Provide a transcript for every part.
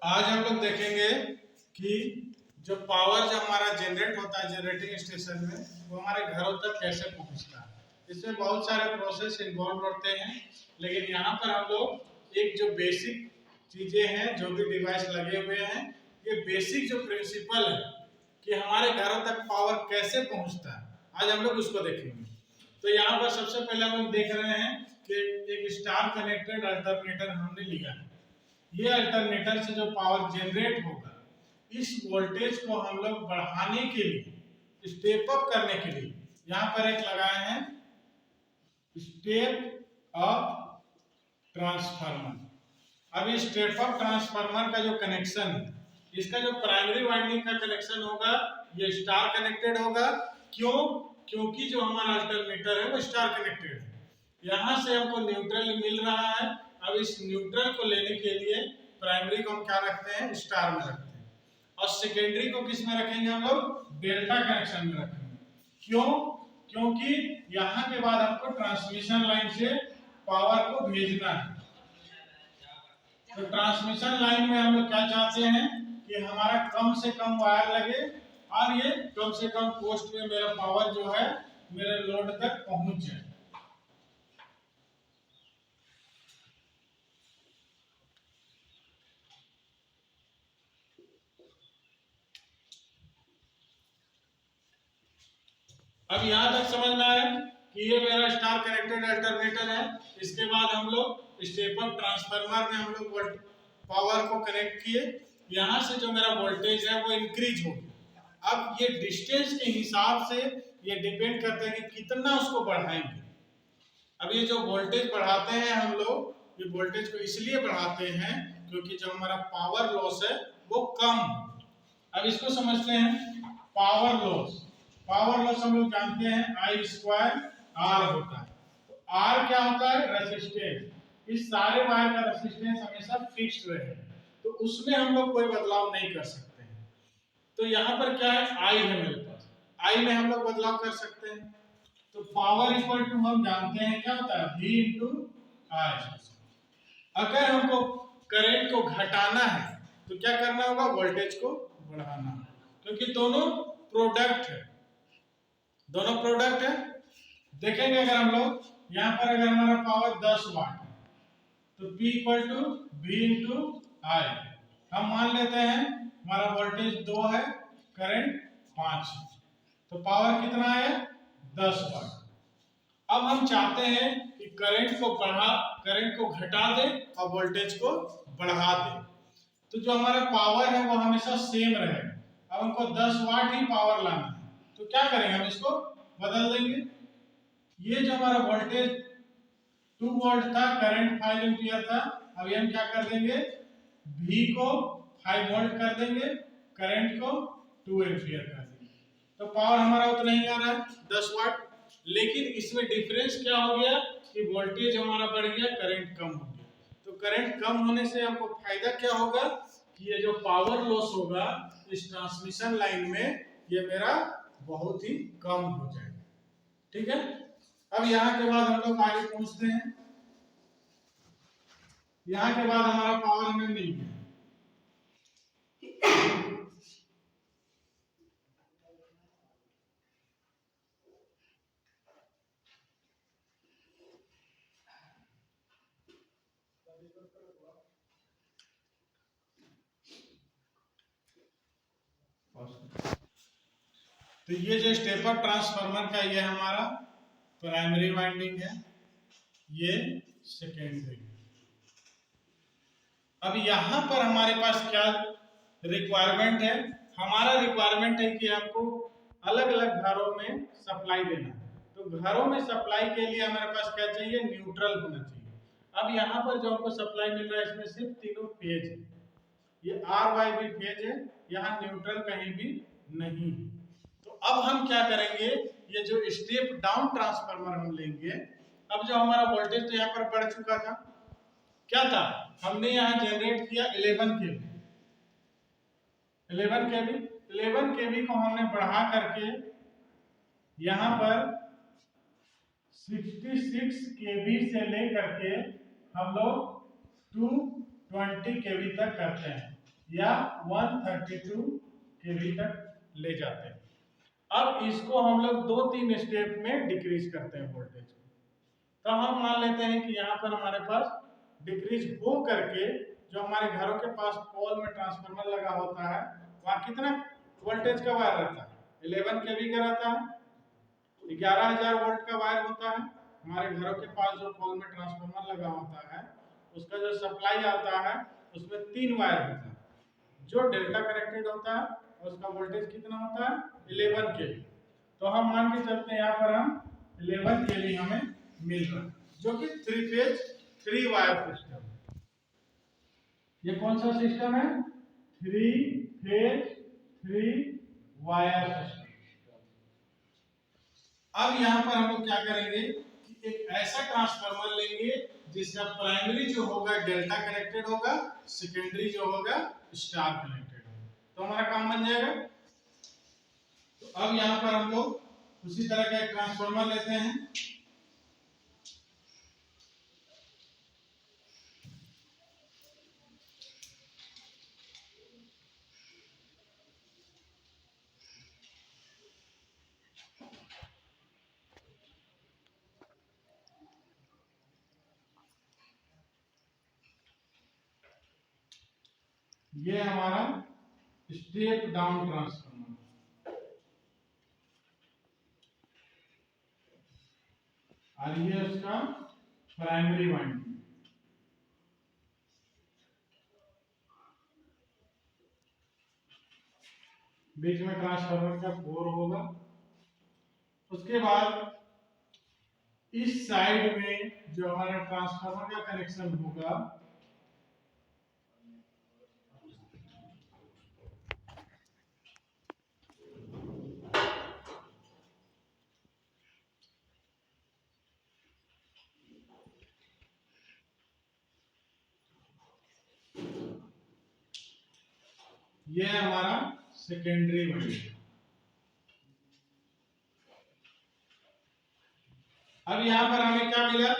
आज हम लोग देखेंगे कि जो पावर जो हमारा जनरेट होता है जनरेटिंग स्टेशन में वो हमारे घरों तक कैसे पहुंचता है। इसमें बहुत सारे प्रोसेस इन्वॉल्व होते हैं, लेकिन यहाँ पर हम लोग एक जो बेसिक चीजें हैं, जो भी डिवाइस लगे हुए हैं, ये बेसिक जो प्रिंसिपल है कि हमारे घरों तक पावर कैसे पहुंचता है, आज हम लोग उसको देखेंगे। तो यहाँ पर सबसे पहले हम लोग देख रहे हैं कि एक स्टार कनेक्टेड अल्टरनेटर हमने लिया है। ये अल्टरनेटर से जो पावर जनरेट होगा, इस वोल्टेज को हम लोग बढ़ाने के लिए, स्टेप अप करने के लिए यहाँ पर एक लगाए हैं स्टेप अप ट्रांसफार्मर। अब इस स्टेप अप ट्रांसफार्मर का जो कनेक्शन है, इसका जो प्राइमरी वाइंडिंग का कनेक्शन होगा ये स्टार कनेक्टेड होगा। क्यों? क्योंकि जो हमारा अल्टरनेटर है वो स्टार कनेक्टेड है। यहाँ से हमको न्यूट्रल मिल रहा है। अब इस न्यूट्रल को लेने के लिए प्राइमरी को हम क्या रखते हैं, स्टार में रखते हैं, और सेकेंडरी को किस में रखेंगे, हम लोग डेल्टा कनेक्शन में रखेंगे। क्यों? क्योंकि यहाँ के बाद हमको ट्रांसमिशन लाइन से पावर को भेजना है। तो ट्रांसमिशन लाइन में हम लोग क्या चाहते हैं कि हमारा कम से कम वायर लगे और ये कम से कम कॉस्ट में मेरा पावर जो है मेरे लोड तक पहुंच जाए। अब यहाँ तक समझ में आया कि ये मेरा स्टार कनेक्टेड अल्टरनेटर है। इसके बाद हम लोग स्टेप अप ट्रांसफार्मर में हम लोग पावर को कनेक्ट किए। यहाँ से जो मेरा वोल्टेज है वो इंक्रीज हो गया। अब ये डिस्टेंस के हिसाब से ये डिपेंड करते हैं कि कितना उसको बढ़ाएंगे। अब ये जो वोल्टेज बढ़ाते हैं हम लोग, ये वोल्टेज को इसलिए बढ़ाते हैं क्योंकि जो हमारा पावर लॉस है वो कम। अब इसको समझते हैं पावर लॉस। पावर लॉस हम लोग जानते हैं आई स्क्वायर आर होता है। तो आर क्या होता है, रेजिस्टेंस। इस सारे वायर का रेजिस्टेंस हमेशा फिक्स्ड रहेगा, तो उसमें हम लोग कोई बदलाव नहीं कर सकते हैं। तो यहाँ पर क्या है, आई है मेरे पास, आई में हम लोग बदलाव कर सकते हैं। तो पावर इक्वल टू हम जानते हैं क्या होता है, V इंटू आई। अगर हमको करंट को घटाना है तो क्या करना होगा, वोल्टेज को बढ़ाना, क्योंकि दोनों प्रोडक्ट है, दोनों प्रोडक्ट है। देखेंगे अगर हम लोग यहाँ पर अगर हमारा पावर 10 वाट है तो P equal to V into I. हम मान लेते हैं हमारा वोल्टेज 2 है, करंट 5 है, तो पावर कितना है, 10 वाट। अब हम चाहते हैं कि करंट को घटा दे और वोल्टेज को बढ़ा दे। तो जो हमारा पावर है वो हमेशा सेम रहेगा। अब हमको 10 वाट ही पावर लाना है, तो क्या करेंगे, हम इसको बदल देंगे। ये जो हमारा वोल्टेज 2 वोल्ट था, करंट 5 एम्पियर था, अब हम क्या कर देंगे, V को 5 वोल्ट कर देंगे, करंट को 2 एम्पियर कर देंगे। तो पावर हमारा उतना ही आ रहा है, 10 वाट। लेकिन इसमें डिफरेंस क्या हो गया कि वोल्टेज हमारा बढ़ गया, करंट कम हो गया। तो करंट कम होने से हमको फायदा क्या होगा कि ये जो पावर लॉस होगा इस ट्रांसमिशन लाइन में, ये मेरा बहुत ही कम हो जाएगा। ठीक है। अब यहाँ के बाद हम लोग आगे पूछते हैं। यहाँ के बाद हमारा पावर हमें मिल गया। तो ये जो स्टेप अप ट्रांसफार्मर का ये हमारा प्राइमरी वाइंडिंग है, ये सेकेंडरी। अब यहाँ पर हमारे पास क्या रिक्वायरमेंट है, हमारा रिक्वायरमेंट है कि हमको अलग अलग घरों में सप्लाई देना है। तो घरों में सप्लाई के लिए हमारे पास क्या चाहिए, न्यूट्रल होना चाहिए। अब यहाँ पर जो हमको सप्लाई मिल रहा है इसमें सिर्फ तीनों फेज है, ये आर वाई भी फेज है, यहाँ न्यूट्रल कहीं भी नहीं है। तो अब हम क्या करेंगे, ये जो स्टेप डाउन ट्रांसफार्मर हम लेंगे। अब जो हमारा वोल्टेज तो यहाँ पर बढ़ चुका था, क्या था, हमने यहाँ जनरेट किया 11 केवी। 11 केवी को हमने बढ़ा करके यहाँ पर 66 केवी से लेकर के हम लोग 220 केवी तक करते हैं। या 132 केवी तक ले जाते हैं। अब इसको हम लोग 2-3 स्टेप में डिक्रीज करते हैं वोल्टेज को। तो हम मान लेते हैं कि यहाँ पर हमारे पास डिक्रीज हो करके जो हमारे घरों के पास पोल में ट्रांसफार्मर लगा होता है वहाँ कितना वोल्टेज का वायर रहता है, 11 केवी का रहता है, 11,000 वोल्ट का वायर होता है। हमारे घरों के पास जो पोल में ट्रांसफार्मर लगा होता है उसका जो सप्लाई आता है उसमें 3 वायर होता है। जो डेल्टा कनेक्टेड होता है उसका वोल्टेज कितना होता है, 11 केवी। तो हम मान के चलते हैं यहाँ पर हम 11 केवी हमें मिल रहा है, जो कि 3 फेज 3 वायर सिस्टम है। ये कौन सा सिस्टम है, 3 फेज 3 वायर सिस्टम। अब यहाँ पर हम लोग क्या करेंगे कि एक ऐसा ट्रांसफार्मर लेंगे जिसका प्राइमरी जो होगा डेल्टा कनेक्टेड होगा, सेकेंडरी जो होगा स्टार कनेक्टेड होगा, तो हमारा काम बन जाएगा। तो अब यहाँ पर हम लोग उसी तरह का एक ट्रांसफार्मर लेते हैं। ये हमारा स्टेप डाउन ट्रांसफार्मर और ये उसका प्राइमरी वाइंडिंग। बीच में ट्रांसफार्मर का कोर होगा। उसके बाद इस साइड में जो हमारा ट्रांसफार्मर का कनेक्शन होगा ये है हमारा सेकेंडरी वाइंडिंग। अब यहाँ पर हमें क्या मिला,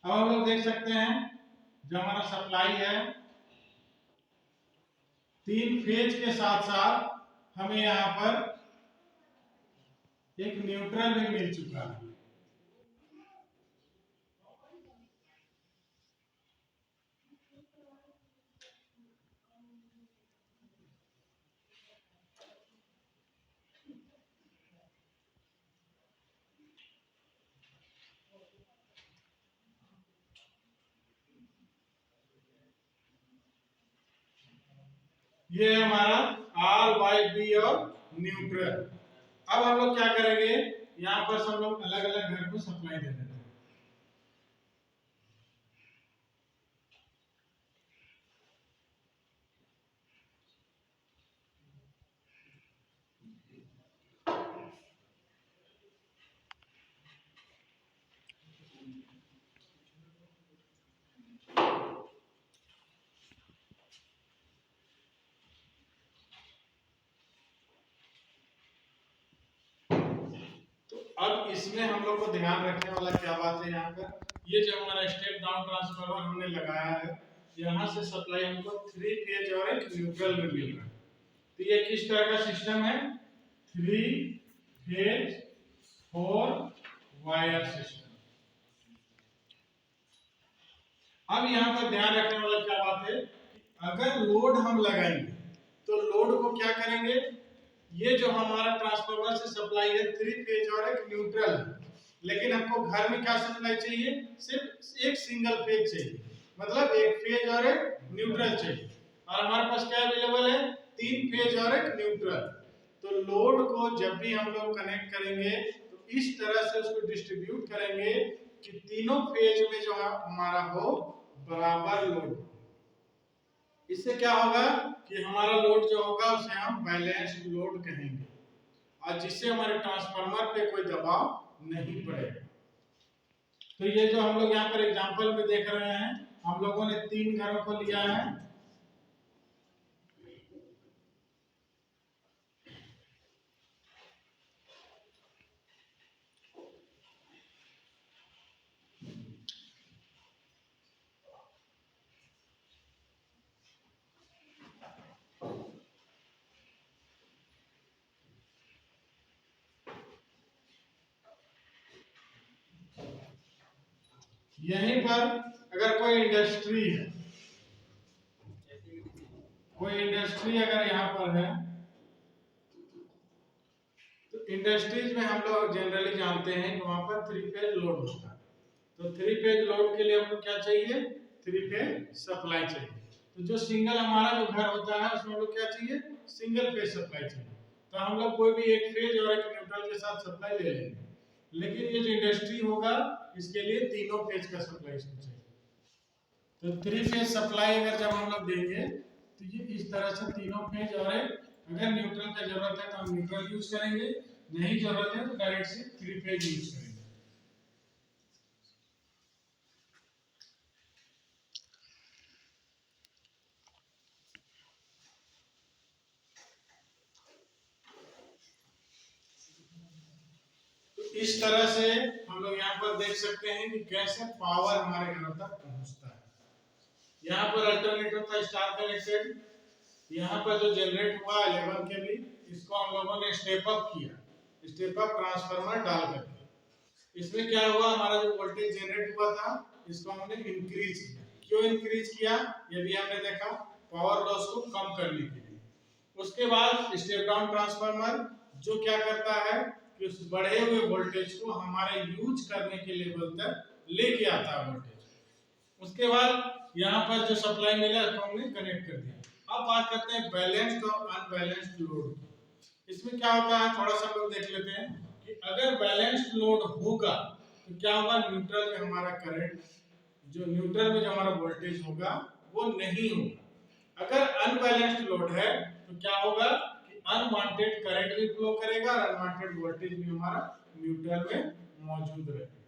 अब हम लोग देख सकते हैं जो हमारा सप्लाई है 3 फेज के साथ साथ हमें यहाँ पर एक न्यूट्रल भी मिल चुका है। ये हमारा आर वाई बी और न्यूट्रल। अब हम लोग क्या करेंगे, यहाँ पर सब लोग अलग अलग घर को सप्लाई दे देते हैं। अब इसमें हम लोग को ध्यान रखने वाला क्या बात है, यहाँ पर ये जो हमारा स्टेप डाउन ट्रांसफार्मर हमने लगाया है यहाँ से सप्लाई हमको 3 फेज और एक न्यूट्रल में मिल रहा है। तो ये किस तरह का सिस्टम है, 3 फेज 4 वायर सिस्टम। अब यहाँ पर ध्यान रखने वाला क्या बात है, अगर लोड हम लगाएंगे तो लोड को क्या करेंगे, ये जो हमारा ट्रांसफार्मर से सप्लाई है 3 फेज और एक न्यूट्रल है, लेकिन हमको घर में क्या सप्लाई चाहिए, सिर्फ एक सिंगल फेज चाहिए, मतलब एक फेज और एक न्यूट्रल चाहिए। और हमारे पास क्या अवेलेबल है, 3 फेज और एक न्यूट्रल। तो लोड को जब भी हम लोग कनेक्ट करेंगे तो इस तरह से उसको डिस्ट्रीब्यूट करेंगे कि तीनों फेज में जो हमारा हो बराबर लोड। इससे क्या होगा कि हमारा लोड जो होगा उसे हम बैलेंस्ड लोड कहेंगे और जिससे हमारे ट्रांसफार्मर पे कोई दबाव नहीं पड़ेगा। तो ये जो हम लोग यहाँ पर एग्जांपल में देख रहे हैं, हम लोगों ने 3 घरों को लिया है। यहीं पर अगर कोई इंडस्ट्री है, कोई इंडस्ट्री अगर यहाँ पर है, तो इंडस्ट्रीज में हम लोग जनरली जानते हैं कि वहां पर 3 फेज लोड होता है। तो 3 फेज लोड के लिए हमको क्या चाहिए? 3 फेज सप्लाई चाहिए। तो जो सिंगल हमारा जो घर होता है उसमें हम लोग क्या चाहिए? सिंगल फेज सप्लाई चाहिए। तो हम लोग कोई भी एक फेज और एक न्यूट्रल के साथ सप्लाई ले लेंगे। लेकिन ये जो इंडस्ट्री होगा इसके लिए तीनों फेज का सप्लाई इसको चाहिए। तो 3 फेज सप्लाई अगर जब हम लोग देंगे तो ये इस तरह से तीनों फेज और एक, अगर न्यूट्रल का जरूरत है तो हम न्यूट्रल यूज करेंगे, नहीं जरूरत है तो डायरेक्ट से 3 फेज यूज करेंगे। इस तरह से हम लोग यहाँ पर देख सकते हैं कि कैसे पावर हमारे घरों तक पहुंचता है। यहाँ पर अल्टरनेटर था स्टार कनेक्टेड, यहाँ पर जो जनरेट हुआ 11 केवी, इसको हम लोगों ने स्टेप अप किया, स्टेप अप ट्रांसफार्मर डाल करके। इसमें क्या हुआ, हमारा जो वोल्टेज जनरेट हुआ था इसको हमने इंक्रीज किया। क्यों इंक्रीज किया? ये भी हमने देखा, पावर लॉस को कम करने के लिए। उसके बाद स्टेप डाउन ट्रांसफार्मर जो क्या करता है कि उस बढ़े हुए वोल्टेज को हमारे यूज करने के लेवल तक लेके आता है वोल्टेज। उसके बाद यहाँ पर जो सप्लाई मिला उसको हमने कनेक्ट कर दिया। अब बात करते हैं बैलेंस्ड और अनबैलेंस्ड लोड। इसमें क्या होता है थोड़ा सा लोग देख लेते हैं कि अगर बैलेंस्ड लोड होगा तो क्या होगा, न्यूट्रल में हमारा करंट, जो न्यूट्रल में जो हमारा वोल्टेज होगा वो नहीं होगा। अगर अनबैलेंस्ड लोड है तो क्या होगा कि अनवांटेड करंट भी फ्लो करेगा और अनवांटेड वोल्टेज भी हमारा न्यूट्रल में मौजूद रहेगा।